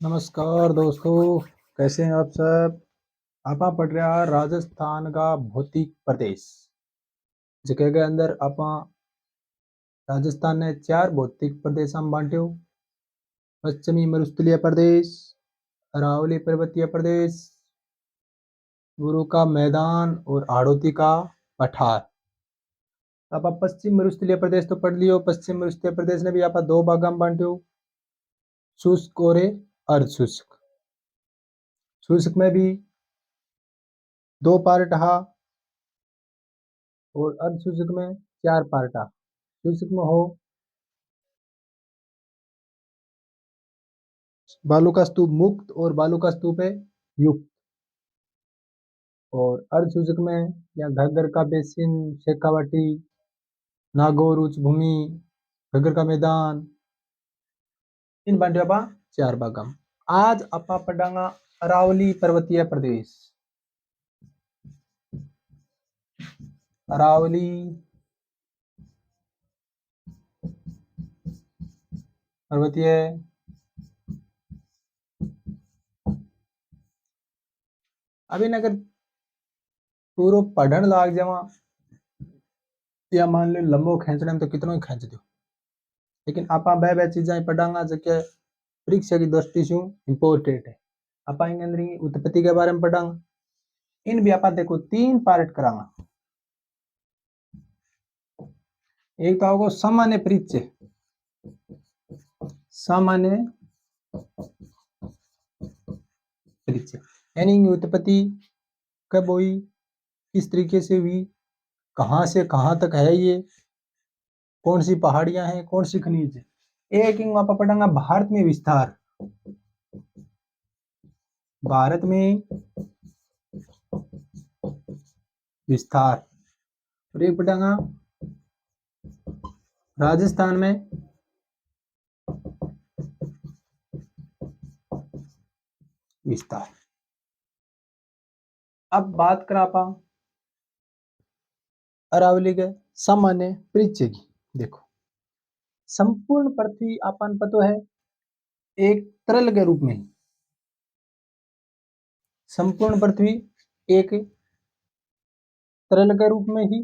नमस्कार दोस्तों, कैसे हैं आप सब। आपा पढ़ रहा राजस्थान का भौतिक प्रदेश जगह के अंदर आपा राजस्थान ने 4 भौतिक प्रदेश में बांटे। पश्चिमी मरुस्थलीय प्रदेश, अरावली पर्वतीय प्रदेश, गुरु का मैदान और हाड़ौती का पठार। आप पश्चिम मरुस्थलीय प्रदेश तो पढ़ लियो। पश्चिम मरुस्थलीय प्रदेश ने भी आप 2 भाग में बांटे, शुष्क और अर्ध शुष्क। शुष्क में भी 2 पार्ट हा और अर्ध शुष्क में 4 पार्ट हा। शुष्क में हो बालू का स्तूप मुक्त और बालू का स्तूप है युक्त। और अर्ध शुष्क में या घग्गर का बेसिन, शेखावाटी, नागौर उच्च भूमि, घग्गर का मैदान, इन बांटे अपा 4 भागा। आज अपा पढ़ांगा अरावली पर्वतीय प्रदेश। अरावली पर्वतीय अभी अगर पूरा पढ़न लाग जावा या मान लो लंबो खींचने में तो कितना ही खींच दो, लेकिन आपा बह चीजें पढ़ांगा जो परीक्षा की दृष्टि से इम्पोर्टेंट है। आपा इन अंदर उत्पत्ति के बारे में पढ़ांगा। इन भी आपा देखो 3 पार्ट करांगा। एक तो होगा सामान्य परिचय। सामान्य परिचय यानी उत्पत्ति कब हुई, किस तरीके से हुई, कहां से कहां तक है, ये कौन सी पहाड़ियां हैं, कौन सी खनिज है। एक इन आप पढ़ांगा भारत में विस्तार। भारत में विस्तार। और एक पढ़ांगा राजस्थान में विस्तार। अब बात करा पा अरावली के सामान्य परिचय की। देखो, संपूर्ण पृथ्वी अपन पतो है एक तरल के रूप में। संपूर्ण पृथ्वी एक तरल के रूप में ही।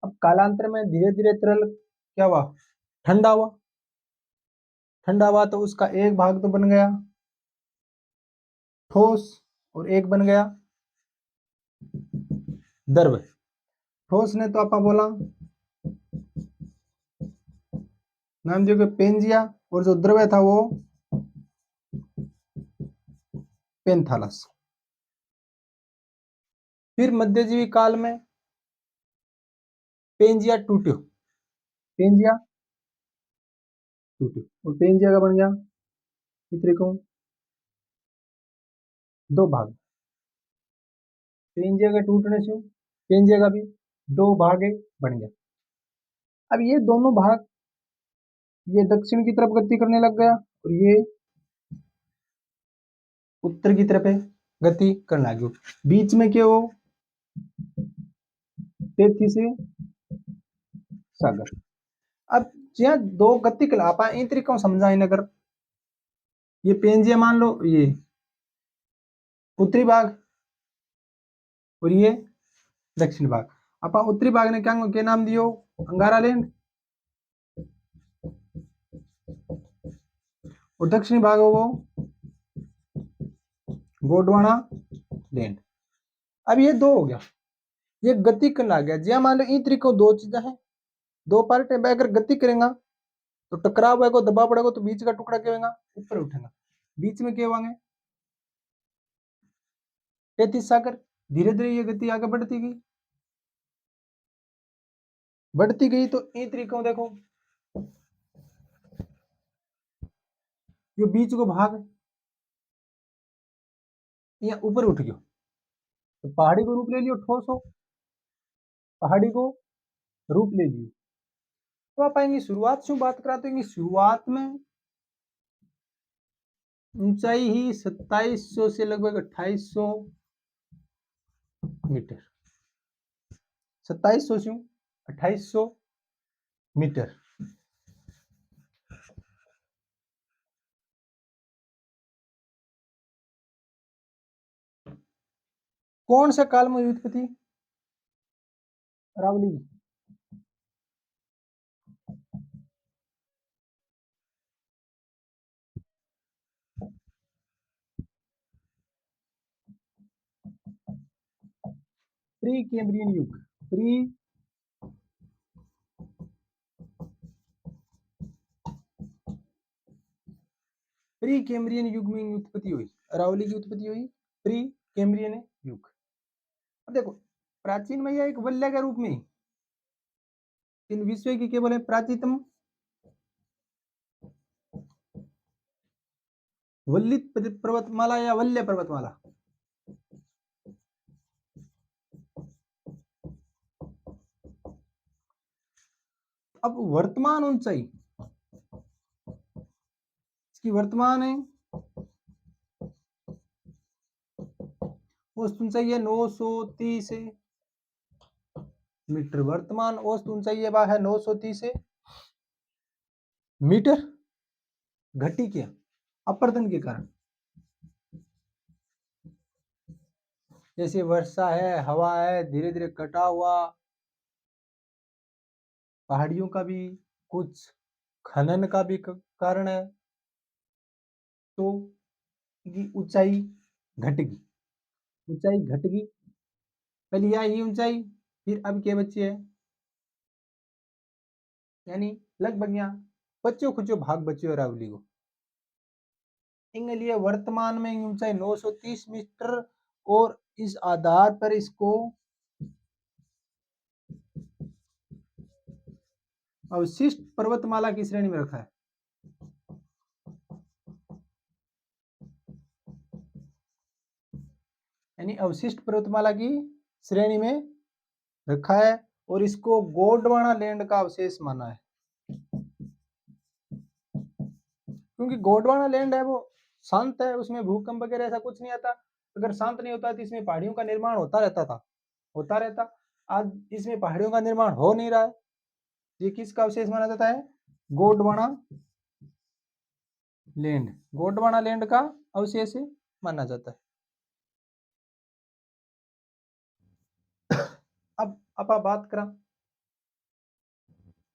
अब कालांतर में धीरे धीरे तरल क्या हुआ, ठंडा हुआ। ठंडा हुआ तो उसका एक भाग तो बन गया ठोस और एक बन गया द्रव। ठोस ने तो आपा बोला नाम जो पेंजिया, और जो द्रव्य था वो पेंथालस। फिर मध्यजीवी काल में पेंजिया टूटो। पेंजिया टूटो और पेंजिया का बन गया त्रिकोण, 2 भाग। पेंजिया के टूटने से पेंजिया का भी 2 भाग बन गया। अब ये दोनों भाग ये दक्षिण की तरफ गति करने लग गया और ये उत्तर की तरफ गति करने लग गया। बीच में क्या हो, तेथी से सागर। अब यहाँ 2 गति कलापा इन तरीकों समझा नगर। ये पेंजिया मान लो ये उत्तरी भाग और ये दक्षिण भाग। अपा उत्तरी भाग ने क्या नाम दियो, अंगारा लैंड। और दक्षिणी भाग वो गोंडवाना लैंड। अब ये 2 हो गया, ये गति करने लग गया। ज्या मान लो इन तरीकों 2 चीजें हैं, 2 पार्ट है। अगर गति करेगा तो टकराव है, दबाव पड़ेगा तो बीच का टुकड़ा क्या होगा, ऊपर उठेगा। बीच में क्या होंगे, 33 सागर। धीरे धीरे ये गति आगे बढ़ती गई तो इन तरीकों देखो, ये बीच को भाग ये ऊपर उठ गयो तो पहाड़ी को रूप ले लियो, ठोस हो पहाड़ी को रूप ले लियो। तो आप आएंगे शुरुआत से बात कराते हैं। शुरुआत में ऊंचाई ही 2700 से लगभग 2800 मीटर। 2700 से 2800 मीटर। कौन से काल में हुई उत्पत्ति अरावली की? प्री कैम्ब्रियन युग। प्री कैम्ब्रियन युग में उत्पत्ति हुई, अरावली की उत्पत्ति हुई प्री कैम्ब्रियन युग। अब देखो प्राचीन मैया एक वल्य के रूप में इन विश्व की केवल है प्राचीनतम वल्लित पर्वतमाला या वल्य पर्वतमाला। अब वर्तमान ऊंचाई इसकी वर्तमान है औसत ऊंचाई है 930 मीटर। वर्तमान औसत ऊंचाई है 930 मीटर। घटी क्या? अपर्दन के कारण, जैसे वर्षा है, हवा है, धीरे धीरे कटा हुआ, पहाड़ियों का भी कुछ खनन का भी कारण है, तो ऊंचाई घटेगी। ऊंचाई घटेगी, पहले यह ही ऊंचाई, फिर अब क्या बची है, यानी लगभग यहाँ बच्चों कुछ भाग बचे अरावली को। इनके लिए वर्तमान में ऊंचाई 930 मीटर और इस आधार पर इसको अवशिष्ट पर्वतमाला की श्रेणी में रखा है। यानी अवशिष्ट पर्वतमाला की श्रेणी में रखा है और इसको गोंडवाना लैंड का अवशेष माना है, क्योंकि गोंडवाना लैंड है वो शांत है, उसमें भूकंप वगैरह ऐसा कुछ नहीं आता। अगर शांत नहीं होता तो इसमें पहाड़ियों का निर्माण होता रहता। आज इसमें पहाड़ियों का निर्माण हो नहीं रहा है। ये किसका अवशेष माना जाता है? गोंडवाना लैंड, गोंडवाना लैंड का अवशेष माना जाता है। अब आप बात करा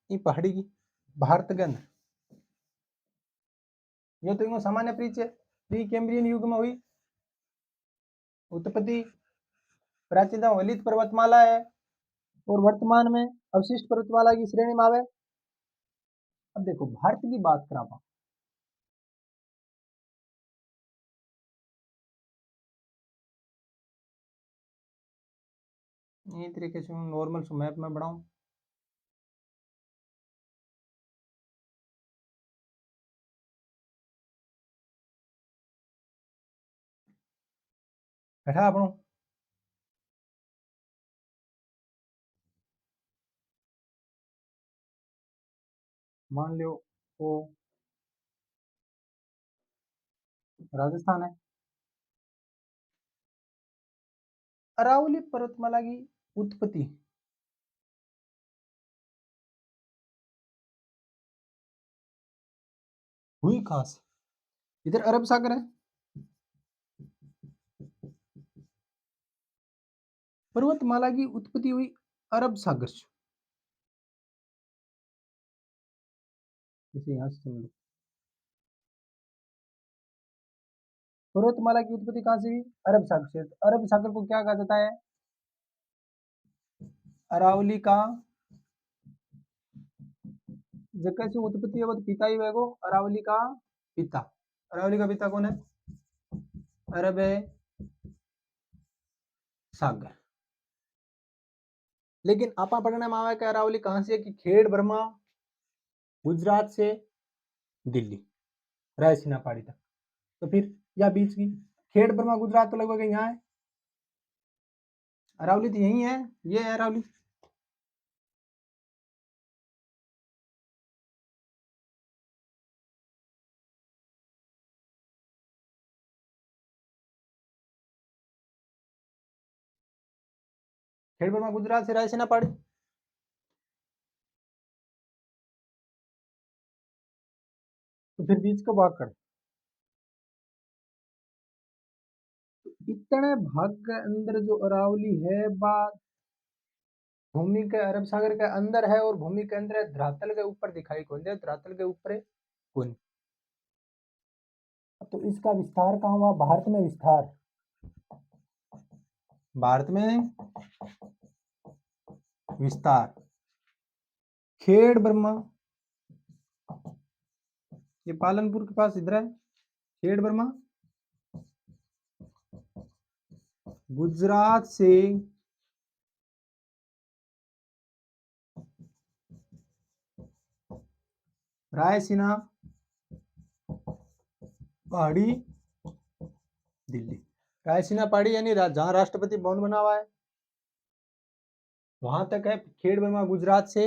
ये पहाड़ी की भारत के अंदर, ये तो इनको सामान्य परिचय प्री कैम्ब्रियन युग में हुई उत्पत्ति, प्राचीनतम वलित पर्वतमाला है और वर्तमान में अवशिष्ट पर्वतमाला की श्रेणी में आवे। अब देखो भारत की बात करा, ये तरीके से नॉर्मल मैप में बनाऊं। बैठा अपनों मान लो वो राजस्थान है। अरावली पर्वतमाला की उत्पत्ति हुई कहां से? इधर अरब सागर है, पर्वतमाला की उत्पत्ति हुई अरब सागर से। जैसे यहां से समझ लो पर्वतमाला की उत्पत्ति कहां से हुई? अरब सागर से। तो अरब सागर को क्या कहा जाता है? अरावली का जगह से उत्पत्ति है वो तो पिता ही वो अरावली का पिता। अरावली का पिता कौन है? अरब सागर। लेकिन आपा पढ़ने में आवा कि अरावली कहां से है कि खेड़ ब्रह्मा गुजरात से दिल्ली रायसीना पहाड़ी तक। तो फिर या बीच की खेड़ ब्रह्मा गुजरात तो लगभग यहाँ है, अरावली तो यही है, ये है अरावली। खेड़ ब्रह्मा गुजरात से रायसीना पहाड़ी। तो फिर बीच का भाग कर, इतने भाग के अंदर जो अरावली है बा भूमि के अरब सागर के अंदर है और भूमि के अंदर है, धरातल के ऊपर दिखाई कौन दे, धरातल के ऊपर है कौन। तो इसका विस्तार कहाँ हुआ, भारत में विस्तार, भारत में विस्तार। खेड़ ब्रह्मा, ये पालनपुर के पास इधर है, खेड़ ब्रह्मा गुजरात से रायसीना पहाड़ी दिल्ली, रायसीना पहाड़ी यानी जहां राष्ट्रपति भवन बना हुआ है वहां तक है खेड़ ब्रह्मा गुजरात से।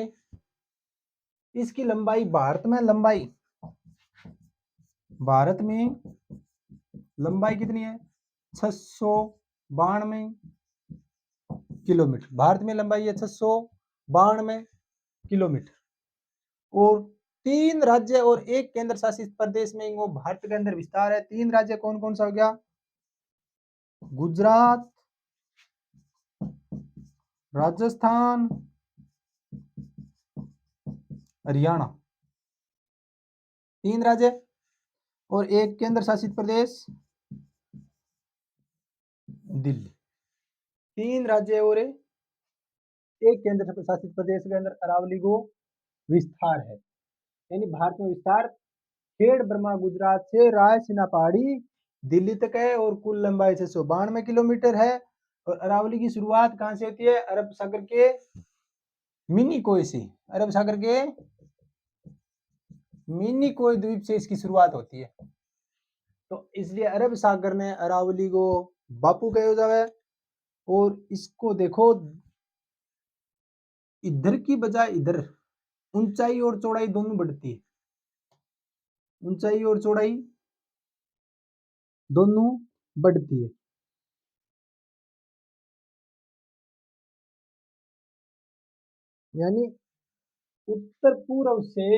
इसकी लंबाई भारत में, लंबाई भारत में लंबाई कितनी है, 692 किलोमीटर, भारत में लंबाई है 692 किलोमीटर। और 3 राज्य और 1 केंद्र शासित प्रदेश में वो भारत के अंदर विस्तार है। 3 राज्य कौन कौन सा हो गया, गुजरात, राजस्थान, हरियाणा, 3 राज्य और 1 केंद्र शासित प्रदेश दिल्ली। 3 राज्य और 1 केंद्र शासित प्रदेश के अंदर अरावली को विस्तार है, यानी भारत में विस्तार खेड़ ब्रह्मा गुजरात से रायसीना पहाड़ी दिल्ली तक है और कुल लंबाई 692 किलोमीटर है। और अरावली की शुरुआत कहां से होती है, अरब सागर के मिनी कोय से, अरब सागर के मिनी कोय द्वीप से इसकी शुरुआत होती है। तो इसलिए अरब सागर ने अरावली को बापू कहे जावे। और इसको देखो इधर की बजाय इधर ऊंचाई और चौड़ाई दोनों बढ़ती है, ऊंचाई और चौड़ाई दोनों बढ़ती है। यानी उत्तर पूर्व से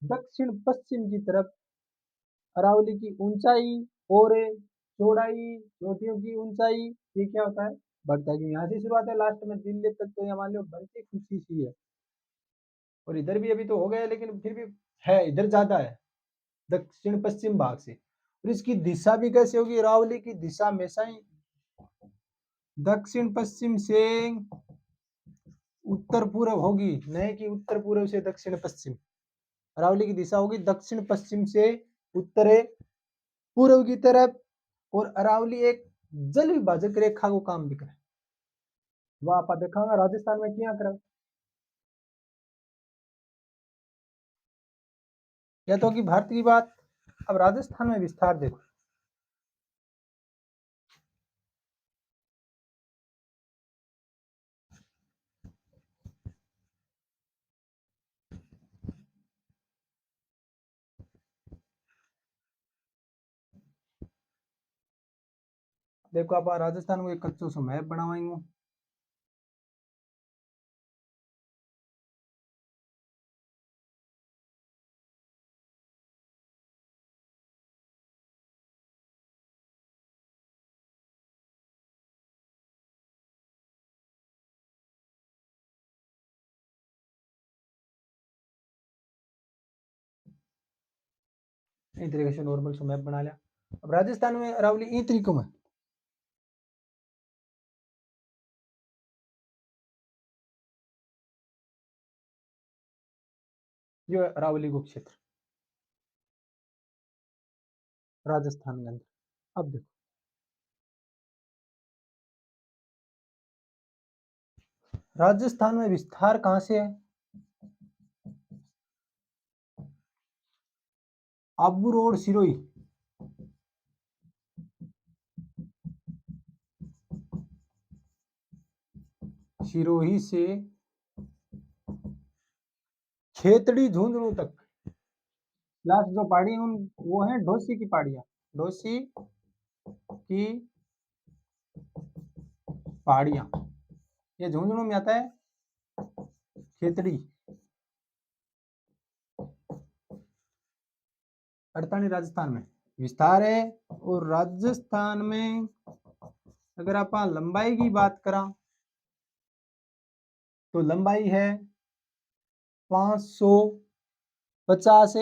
दक्षिण पश्चिम की तरफ अरावली की ऊंचाई और चौड़ाई, चोटियों की ऊंचाई, ये क्या होता है, बढ़ता है। यहाँ से शुरुआत है लास्ट में दिल्ली तक, तो यहाँ मान लो बढ़ती खुशी सी है। और इधर भी अभी तो हो गया लेकिन फिर भी है, इधर ज्यादा है दक्षिण पश्चिम भाग से। और इसकी दिशा भी कैसे होगी, अरावली की दिशा हमेशा ही दक्षिण पश्चिम से उत्तर पूर्व होगी, नहीं कि उत्तर पूर्व से दक्षिण पश्चिम। अरावली की दिशा होगी दक्षिण पश्चिम से उत्तर पूर्व की तरफ। और अरावली एक जल विभाजक रेखा को काम भी करे, वह आप देखा राजस्थान में क्या कर, या तो कि भारत की बात। अब राजस्थान में विस्तार देखो, देखो आप राजस्थान को एक कच्चो सो मैप बनावाएंगे। इस तरीके से नॉर्मल सो मैप बना लिया। अब राजस्थान में अरावली इन तरीकों में, जो अरावली को क्षेत्र राजस्थान के अंदर। अब देखो राजस्थान में विस्तार कहां से है, आबू रोड सिरोही, सिरोही से खेतड़ी झुंझुनू तक लास्ट जो पहाड़ी उन वो है ढोसी की पहाड़ियां, ढोसी की पहाड़ियां, ये झुंझुनू में आता है। खेतड़ी अड़तानी राजस्थान में, विस्तार है। और राजस्थान में अगर आप लंबाई की बात करा तो लंबाई है 550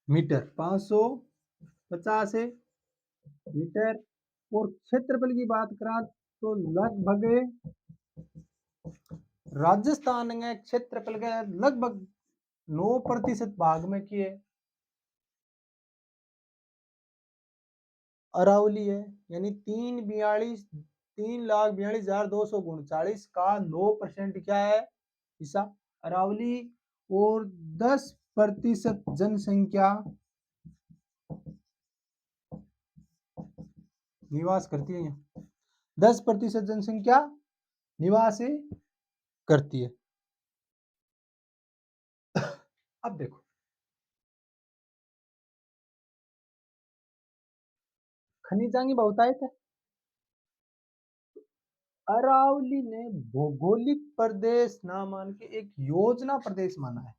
मीटर, 550 मीटर। और क्षेत्रफल की बात करा तो लगभग राजस्थान में क्षेत्रफल के लगभग 9% भाग में किए अरावली है, यानी 3,42,239 का 9% क्या है हिस्सा अरावली। और 10% जनसंख्या निवास करती है, 10% जनसंख्या निवास करती है। अब देखो खनिजांगी बहुतायत है। अरावली ने भौगोलिक प्रदेश ना मान के एक योजना प्रदेश माना है,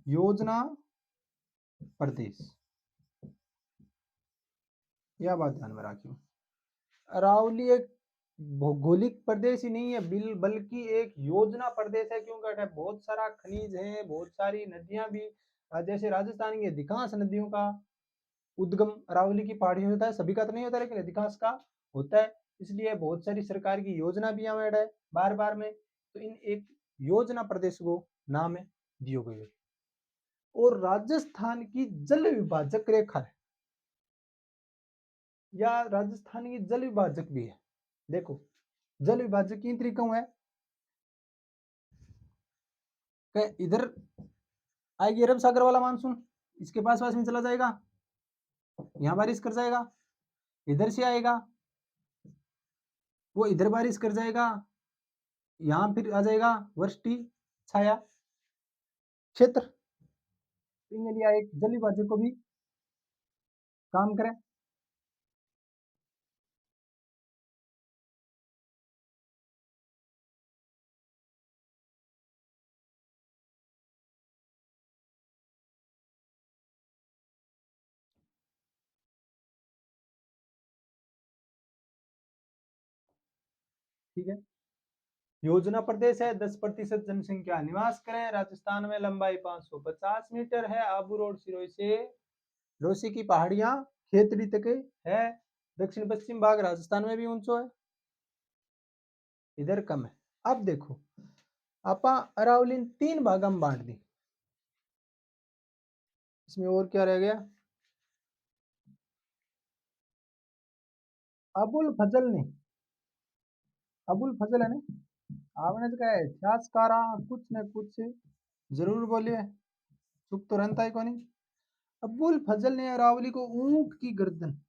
योजना प्रदेश। यह बात ध्यान में रखियो, अरावली एक भौगोलिक प्रदेश ही नहीं है बल्कि एक योजना प्रदेश है। क्योंकि बहुत सारा खनिज है, बहुत सारी नदियां भी, जैसे राजस्थान की अधिकांश नदियों का उद्गम अरावली की पहाड़ी में होता है। सभी का तो नहीं होता लेकिन अधिकांश का होता है। इसलिए बहुत सारी सरकार की योजना भी यहाँ है बार बार में। तो इन एक योजना प्रदेश को नाम है दियो गए। और राजस्थान की जल विभाजक रेखा है, या राजस्थान की जल विभाजक भी है। देखो जल विभाजक की तरीकों है कि इधर आएगी अरब सागर वाला मानसून, इसके पास में चला जाएगा, यहाँ बारिश कर जाएगा। इधर से आएगा वो इधर बारिश कर जाएगा, यहाँ फिर आ जाएगा वृष्टि छाया क्षेत्र। इनके लिए एक जल विभाजक को भी काम करें। ठीक है, योजना प्रदेश है, 10% जनसंख्या निवास करें। राजस्थान में लंबाई 550 मीटर है। आबू रोड सिरोही से रोसी की पहाड़ियां खेतड़ी तक है। दक्षिण पश्चिम भाग राजस्थान में भी ऊंचो है, इधर कम है। अब देखो आपा अरावली 3 भागों में बांट दी, इसमें और क्या रह गया। अबुल फजल ने, अबुल फजल है ना, आपने तो क्या है इतिहासकार कुछ न कुछ जरूर बोलिए, चुप तो रहता है कौन। अबुल फजल ने अरावली को ऊंट की गर्दन,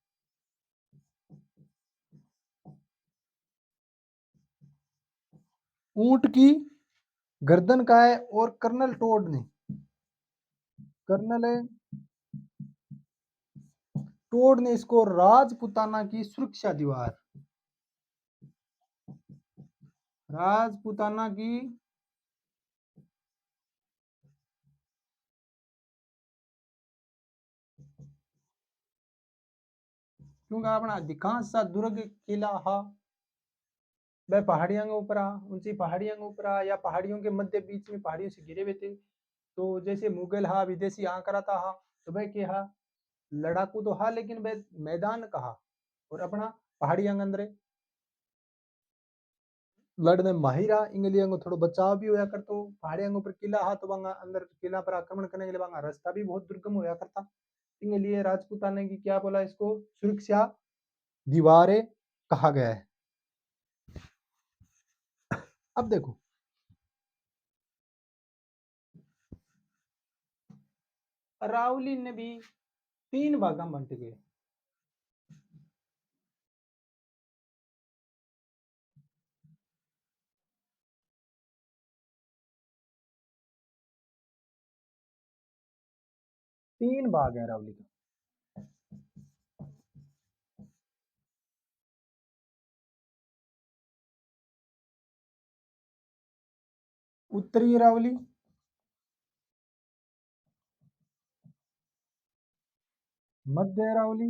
ऊंट की गर्दन का है। और कर्नल टोड ने, कर्नल टोड ने इसको राजपुताना की सुरक्षा दीवार, राजपुताना की, क्योंकि अपना अधिकांश सा दुर्ग किला हा वह पहाड़ियों के ऊपर आ, ऊंची पहाड़ियों के ऊपर आ, या पहाड़ियों के मध्य बीच में पहाड़ियों से घिरे हुए थे। तो जैसे मुगल हा विदेशी आ करा था हा, तो वह के हा लड़ाकू तो हा लेकिन वह मैदान कहा और अपना पहाड़ियों के अंदर लड़ने माहिर आ। इंगलियों को थोड़ा बचाव भी होया कर, तो पहाड़ियों के ऊपर किला हा तो वहां अंदर किला पर आक्रमण करने के लिए वहां रास्ता भी बहुत दुर्गम होया करता। इसके लिए राजपूताना की क्या बोला इसको सुरक्षा दीवारें कहा गया है। अब देखो अरावली ने भी 3 भागों में बंट गए। 3 भाग है अरावली का। उत्तरी अरावली, मध्य अरावली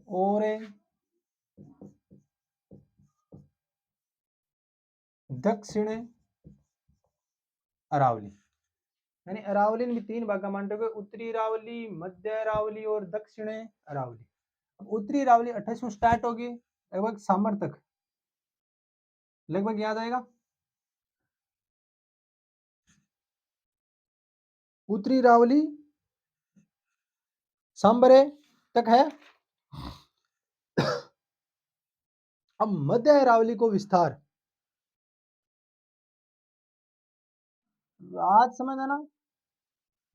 और दक्षिण अरावली। यानी अरावली भी तीन भाग मानते हुए उत्तरी अरावली, मध्य अरावली और दक्षिण अरावली। उत्तरी अरावली 28 में स्टार्ट होगी लगभग सामर तक, लगभग याद आएगा। उत्तरी अरावली सांबरे तक है। अब मध्य अरावली को विस्तार राजसमंद है ना,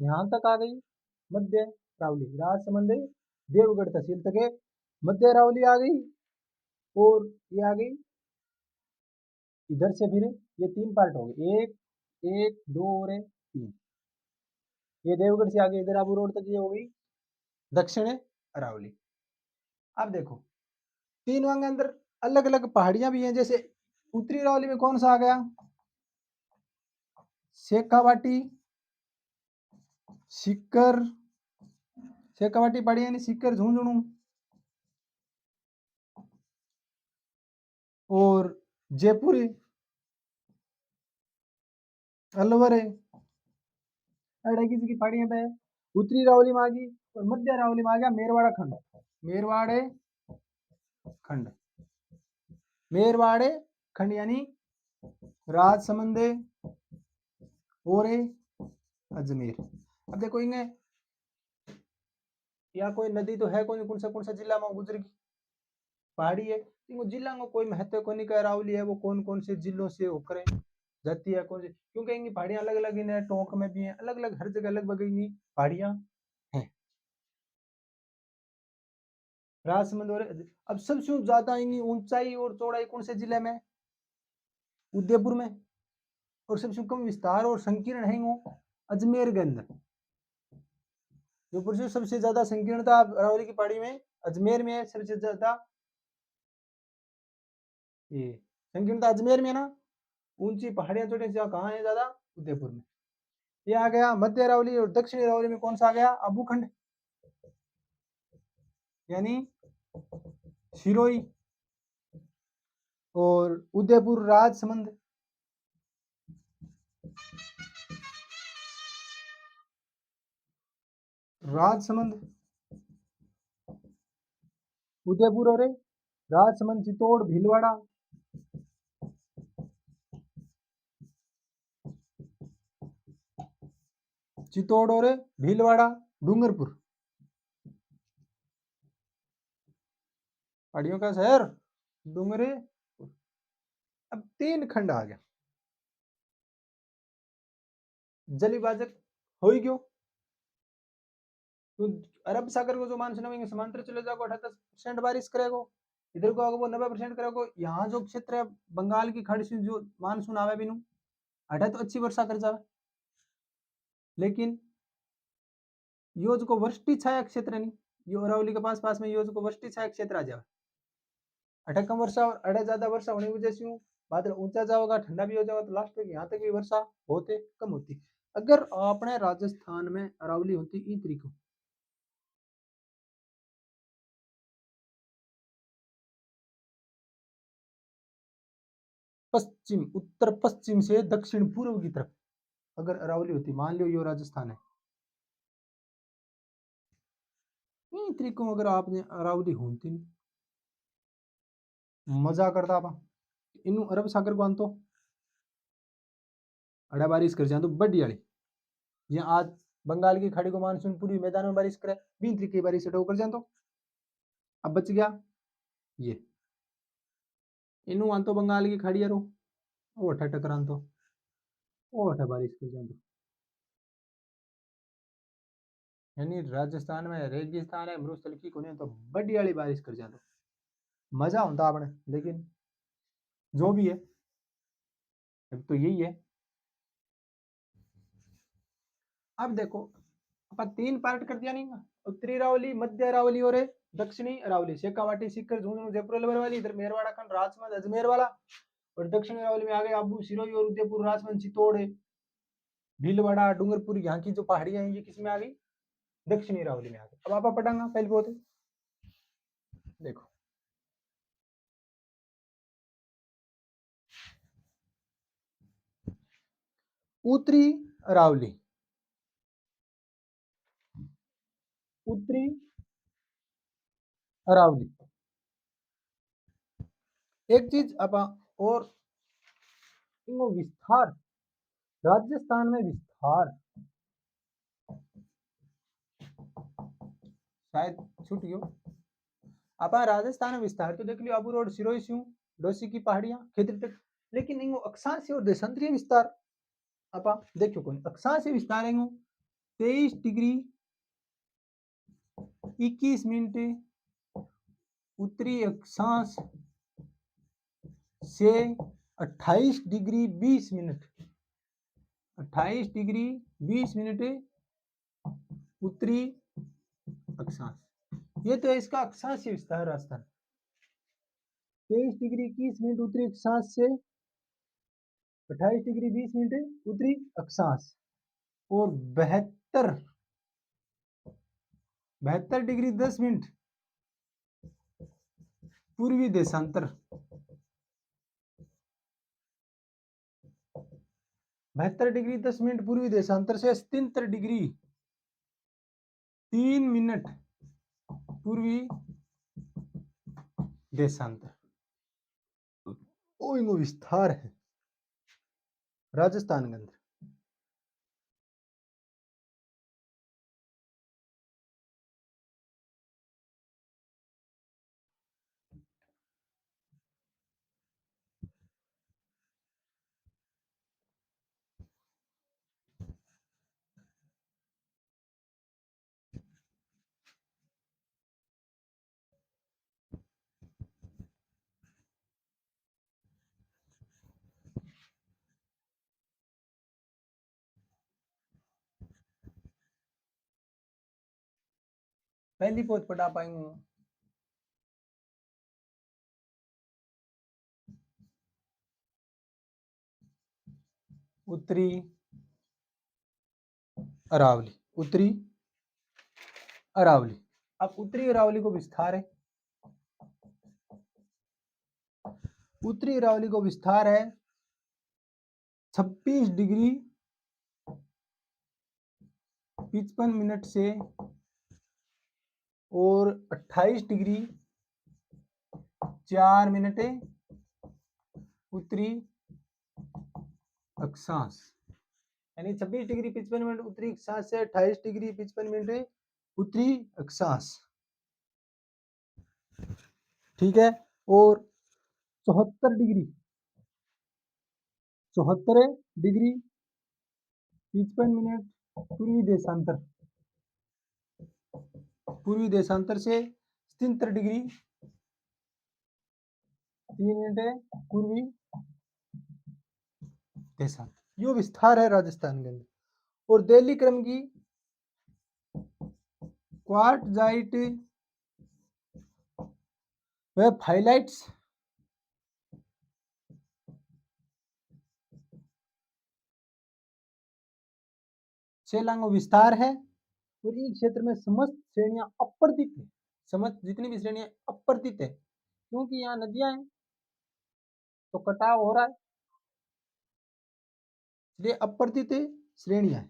यहां तक आ गई मध्य अरावली। राजसमंद देवगढ़ तहसील तक है, मध्य अरावली आ गई। और ये आ गई इधर से, फिर ये तीन पार्ट हो गए, एक एक दो और तीन। ये देवगढ़ से आगे इधर आबू रोड तक ये हो गई दक्षिण अरावली। अब देखो तीनों के अंदर अलग अलग पहाड़ियां भी हैं। जैसे उत्तरी अरावली में कौन सा आ गया, शेखावाटी, सीकर, शेखावाटी पहाड़ी यानी सीकर, झुंझुनू और जयपुर, अलवर है, अड़गी की पहाड़ियां पे। उत्तरी अरावली में आ गई। और मध्य अरावली में आ गया मेरवाड़ा खंड। मेरवाड़े खंड, मेरवाड़े खंड यानी राजसमंद और अजमेर। अब देखो इन्हें, या कोई नदी तो है कौन सा जिला में गुजरी पहाड़ी है, जिला में कोई महत्व को नहीं। अरावली है वो कौन कौन से जिलों से होकर जाती है, कौन सी, क्योंकि इनकी पहाड़ियां अलग अलग इन टोंक में भी है, अलग अलग हर जगह अलग अलग पहाड़ियां हैं। राजसमंद और अब सबसे ज्यादा इनकी ऊंचाई और चौड़ाई कौन से जिले में, उदयपुर में। और सबसे कम विस्तार और संकीर्ण है वो अजमेर के अंदर। जो सबसे ज्यादा संकीर्णता अरावली की पहाड़ी में अजमेर में है, सबसे ज्यादा ये संकीर्णता अजमेर में है ना। ऊंची पहाड़ियां चोटी कहाँ है ज्यादा, उदयपुर में। ये आ गया मध्य अरावली। और दक्षिण अरावली में कौन सा आ गया, अबूखंड यानी सिरोही और उदयपुर राजसमंद। राजसमंद, उदयपुर और राजसमंद, चित्तौड़, भीलवाड़ा, चित्तौड़ और भीलवाड़ा, डूंगरपुर, पहाड़ियों का शहर डूंगरे। अब तीन खंड आ गया। जल विभाजक हो ही क्यों, तो अरब सागर को जो मानसून है समांतर चले जाओगे 78% बारिश करेगा, इधर को आगे वो 90% करेगा। यहाँ जो क्षेत्र है बंगाल की खाड़ी से जो मानसून आवे बिनु अठा तो अच्छी वर्षा कर जावे, लेकिन योज को वृष्टि छाया क्षेत्र नहीं, यो अरावली के पास पास में योज को वृष्टि छाया क्षेत्र आ जावे। अठा कम वर्षा और अठा ज्यादा वर्षा होने की वजह से बादल ऊंचा जाओगा, ठंडा भी हो जाएगा, तो लास्ट तक यहाँ तक भी वर्षा होते कम होती। अगर अपने राजस्थान में अरावली होती ई तरीको, पश्चिम उत्तर पश्चिम से दक्षिण पूर्व की तरफ अगर अरावली होती, मान लो यो राजस्थान है, इन तरीकों अगर आपने अरावली होती मजा करता आप इन अरब सागर को आंतो अड़ा बारिश कर जाए तो बड़ी वाली। यहाँ आज बंगाल की खाड़ी को मानसून पूरी मैदान में बारिश करे, 20 तरीके की बारिश कर जाए तो अब बच गया ये इनू आंतो बंगाल की खाड़ी यारो वो अठा टकरान तो वो अठा बारिश कर जाए तो। यानी राजस्थान में रेगिस्तान है, मरुस्थल की कोने तो बड़ी वाली बारिश कर जाए तो मजा होता आपने। लेकिन जो भी है अब तो यही है। अब देखो अपन तीन पार्ट कर दिया नहीं, उत्तरी अरावली, मध्य अरावली और दक्षिणी अरावली, शेखावाटी, सीकर, झुंझुनू, जयपुर, अलवर वाली, इधर मेरवाड़ा खंड, राजसमंद, अजमेर वाला। और दक्षिण अरावली में आ गए आबू, सिरोही और उदयपुर, राजसमंद, चित्तौड़ भीलवाड़ा, डूंगरपुर, यहाँ की जो पहाड़ियां हैं ये किस में आ गई? दक्षिणी अरावली में आ गई। अब आप पढ़ांगा पहले बहुत देखो, उत्तरी अरावली, उत्तरी अरावली। एक चीज आप और इनको विस्तार, राजस्थान में विस्तार शायद छूट गयो। आप राजस्थान में विस्तार तो देख लियो, आबू रोड, सिरोही, सिंह, डोसी की पहाड़ियां, खेतरी तक, लेकिन इनको अक्षांशीय और देशांतरीय विस्तार आप देखो कौन अक्षांशीय विस्तार है 23 डिग्री 21 मिनट उत्तरी अक्षांश से 28 डिग्री 20 मिनट, 28 डिग्री 20 मिनट उत्तरी अक्षांश। ये तो है इसका अक्षांशीय विस्तार राजस्थान। 23 डिग्री 21 मिनट उत्तरी अक्षांश से 28 डिग्री 20 मिनट उत्तरी अक्षांश और 72 डिग्री 10 मिनट पूर्वी देशांतर, 72 डिग्री 10 मिनट पूर्वी देशांतर से 77 डिग्री 3 मिनट पूर्वी देशांतर। ओ इनको विस्तार है राजस्थान के अंदर। पहली पोत पढ़ा पाएंगे, उत्तरी अरावली, उत्तरी अरावली। अब उत्तरी अरावली को विस्तार है, उत्तरी अरावली को विस्तार है 26 डिग्री 55 मिनट से और 28 डिग्री 4 मिनट उत्तरी अक्षांश, यानी 26 डिग्री 55 मिनट उत्तरी अक्षांश से 28 डिग्री 55 मिनट उत्तरी अक्षांश। ठीक है, और 74 डिग्री 55 मिनट पूर्वी देशांतर, पूर्वी देशांतर से 77 डिग्री 3 मिनट पूर्वी देशांतर। यो विस्तार है राजस्थान के अंदर। और दिल्ली क्रम की क्वार्टजाइट व फाइलाइट्स शैलांगो विस्तार है और इस क्षेत्र में समस्त श्रेणियां अपर्दित है, समस्त जितनी भी श्रेणियां अपर्दित है, क्योंकि यहाँ नदियां हैं तो कटाव हो रहा है, इसलिए अपर्दित श्रेणियां है।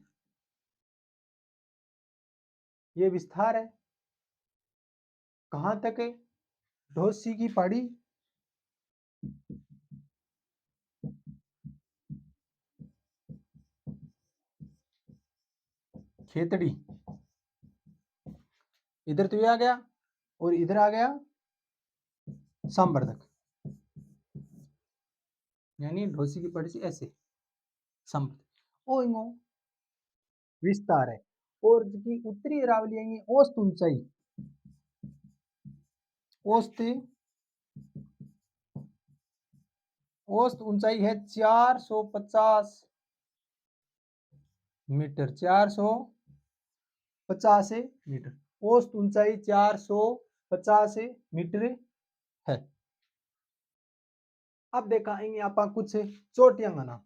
ये विस्तार है कहां तक है? ढोसी की पहाड़ी, खेतड़ी, इधर तो ये आ गया और इधर आ गया संवर्धक, यानी ढोसी की पहाड़ी से ऐसे संवर्धक। ओ इंगो विस्तार है। और की उत्तरी अरावली है औसत ऊंचाई, औसत औसत ऊंचाई है 450 मीटर, 450 मीटर, औसत ऊंचाई 450 मीटर है। अब देखाएंगे आप कुछ चोटियां का नाम।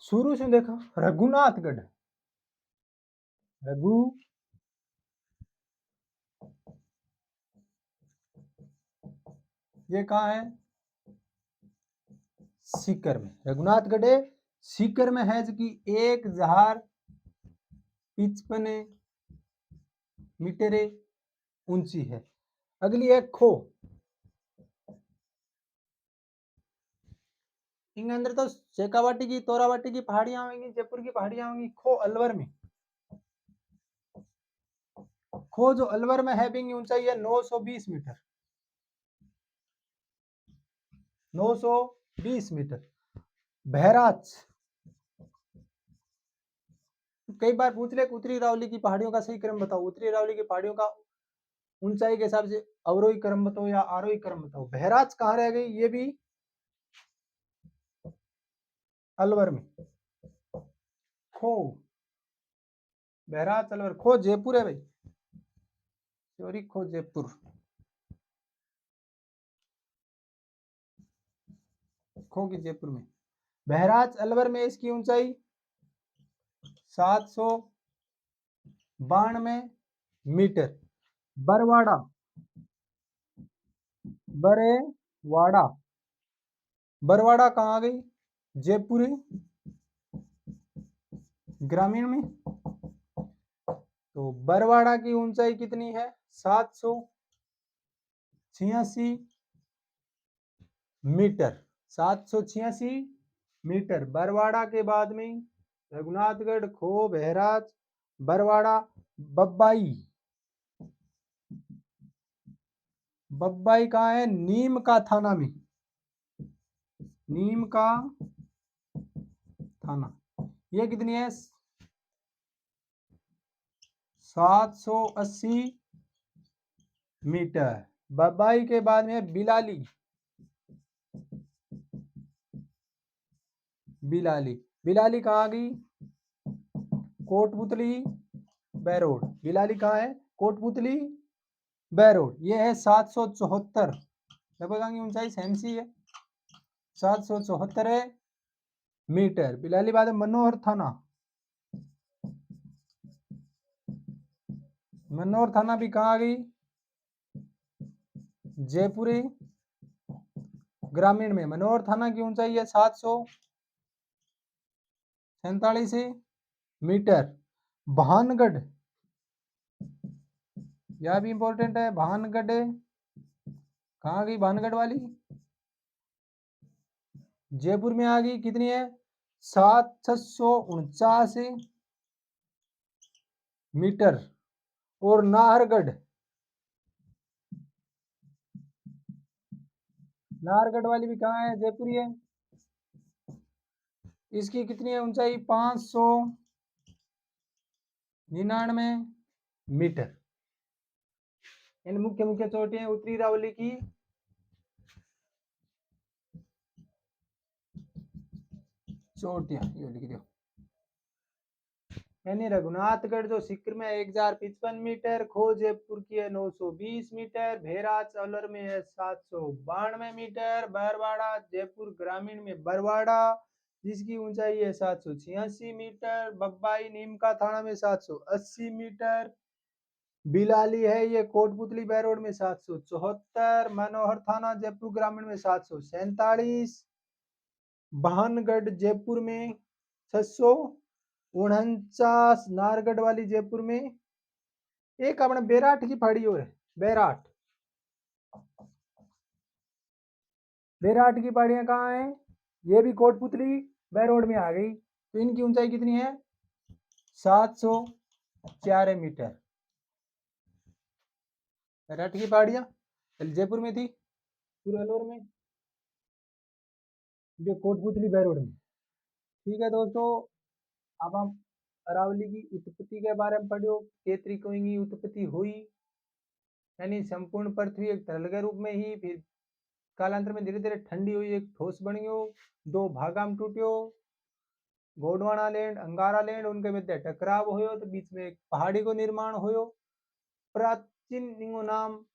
शुरू से देखा रघुनाथगढ़, रघु ये कहाँ है? सीकर में। रघुनाथगढ़ सीकर में है जो कि 1055 मीटर ऊंची है। अगली है खो। इनके अंदर तो शेखावाटी की, तोरावाटी की पहाड़ियां होंगी, जयपुर की पहाड़ियां होंगी। खो अलवर में, खो जो अलवर में है बिंग ऊंचाई है 920 मीटर, 920 मीटर। बहराच कई बार पूछ ले उत्तरी अरावली की पहाड़ियों का सही क्रम बताओ, उत्तरी अरावली की पहाड़ियों का ऊंचाई के हिसाब से अवरोही क्रम बताओ या आरोही क्रम बताओ। बहराच कहाँ रह गई? ये भी अलवर में। खो, बहराच अलवर। खो जयपुर है भाई, सॉरी खो जयपुर, खो की जयपुर में। बहराच अलवर में इसकी ऊंचाई 792 मीटर। बरवाड़ा, बरेवाड़ा, बरवाड़ा कहाँ आ गई? जयपुर ग्रामीण में। तो बरवाड़ा की ऊंचाई कितनी है? 786 मीटर, 786 मीटर। बरवाड़ा के बाद में रघुनाथगढ़, खो, बहराच, बरवाड़ा, बब्बाई। बब्बाई कहाँ है? नीम का थाना में, नीम का थाना। ये कितनी है? 780 मीटर। बब्बाई के बाद में बिलाली, बिलाली, बिलाली कहाँ आ गई? कोटपुतली बैरोड। बिलाली कहाँ है? कोटपुतली बैरोड। ये है 774, लगभग ऊंचाई सेम सी है, 774 मीटर। बिलाली बाद मनोहर थाना, मनोहर थाना भी कहाँ आ गई? जयपुरी ग्रामीण में। मनोहर थाना की ऊंचाई है 747 मीटर। भानगढ़, यह भी इंपॉर्टेंट है। भानगढ़ कहाँ गई? भानगढ़ वाली जयपुर में आ गई। कितनी है? 749 मीटर। और नाहरगढ़, नाहरगढ़ वाली भी कहाँ है? जयपुरी है। इसकी कितनी है ऊंचाई? 599 मीटर। इन मुख्य मुख्य चोटियां उत्तरी अरावली की चोटियां, ये लिख दो। यानी रघुनाथगढ़ जो सीकर में 1055 मीटर, खो जयपुर की है 920 मीटर, बहराच अलवर में है 792 मीटर, बरवाड़ा जयपुर ग्रामीण में बरवाड़ा जिसकी ऊंचाई है 786 मीटर, बब्बाई नीमका थाना में 780 मीटर, बिलाली है ये कोटपुतली बैरोड में 774, मनोहर थाना जयपुर ग्रामीण में 747, भानगढ़ जयपुर में 649, नाहरगढ़ वाली जयपुर में। एक अपने बेराट की पहाड़ी और है, बेराट, बेराट की पहाड़ियां कहाँ है? ये भी कोटपुतली बैरोड में आ गई। तो इनकी ऊंचाई कितनी है? 704 मीटर। बेराट की पहाड़ियां जयपुर में थी, पूरे अलवर में, ये कोटपुतली बैरोड में। ठीक है दोस्तों, अब हम अरावली की उत्पत्ति के बारे में पढ़ो। के तरीकों की उत्पत्ति हुई, यानी संपूर्ण पृथ्वी एक तरल के रूप में ही, फिर कालांतर में धीरे धीरे ठंडी हुई, एक ठोस बनियो, दो भागा में टूटियो, गोंडवाना लैंड, अंगारा लैंड, उनके मध्य टकराव होयो, तो बीच में एक पहाड़ी को निर्माण होयो। प्राचीन इनको नाम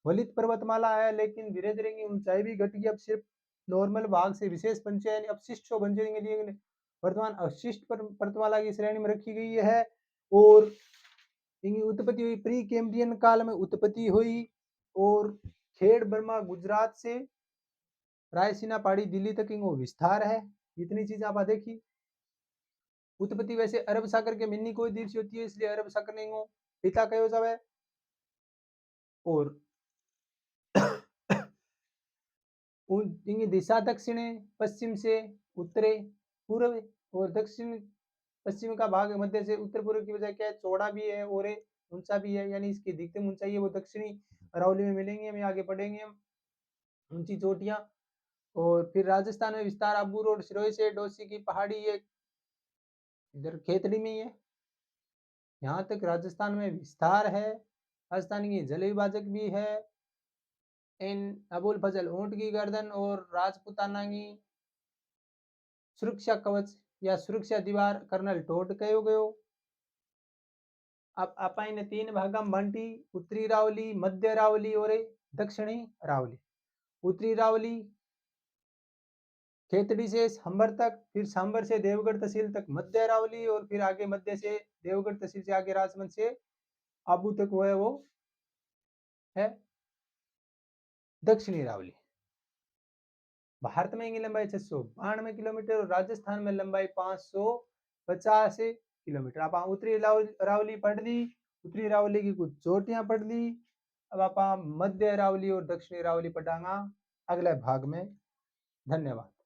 वलित पर्वतमाला है, लेकिन धीरे धीरे की ऊंचाई भी घट गई। अब सिर्फ नॉर्मल भाग से विशेष पंचे यानी अपशिष्ट बन जाएंगे लिए वर्तमान अवशिष्ट पर्वतमाला की श्रेणी में रखी गई है और इनकी उत्पत्ति हुई प्री कैम्ब्रियन काल में उत्पत्ति हुई और खेड़ बर्मा गुजरात से रायसीना पहाड़ी दिल्ली तक इनको विस्तार है। इतनी चीज आप देखी। उत्पत्ति वैसे अरब सागर के मिन्नी कोई द्वीप से होती है, इसलिए अरब सागर ने इनको पिता कहो जावे। और इनकी दिशा दक्षिण पश्चिम से उत्तरे पूर्व और दक्षिण पश्चिम का भाग मध्य से उत्तर पूर्व की वजह क्या है, चौड़ा भी है और ऊंचा भी है, यानी इसकी अधिकतम ऊंचाई है वो दक्षिणी अरावली में मिलेंगे। हमें आगे पढ़ेंगे हम ऊंची चोटियां। और फिर राजस्थान में विस्तार आबू रोड सिरोही से डोसी की पहाड़ी, ये इधर खेतड़ी में ही है। यहाँ तक राजस्थान में विस्तार है। राजस्थान की जल विभाजक भी है। इन अबुल फजल ऊंट की गर्दन और राजपुताना की सुरक्षा कवच या सुरक्षा दीवार कर्नल टोट कहो गयो। अब आप इन तीन भागा में बांटी, उत्तरी रावली, मध्य रावली और दक्षिणी रावली। उत्तरी रावली खेतड़ी से सांबर तक, फिर सांबर से देवगढ़ तहसील तक मध्य रावली, और फिर आगे मध्य से देवगढ़ तहसील से आगे राजमंद से आबू तक वो है दक्षिणी रावली। भारत में इनकी लंबाई 692 किलोमीटर और राजस्थान में लंबाई 550 किलोमीटर। आप उत्तरी रावली पढ़ ली, उत्तरी रावली की कुछ चोटियां पढ़ ली। अब आप मध्य रावली और दक्षिणी रावली पढ़ांगा अगले भाग में। धन्यवाद।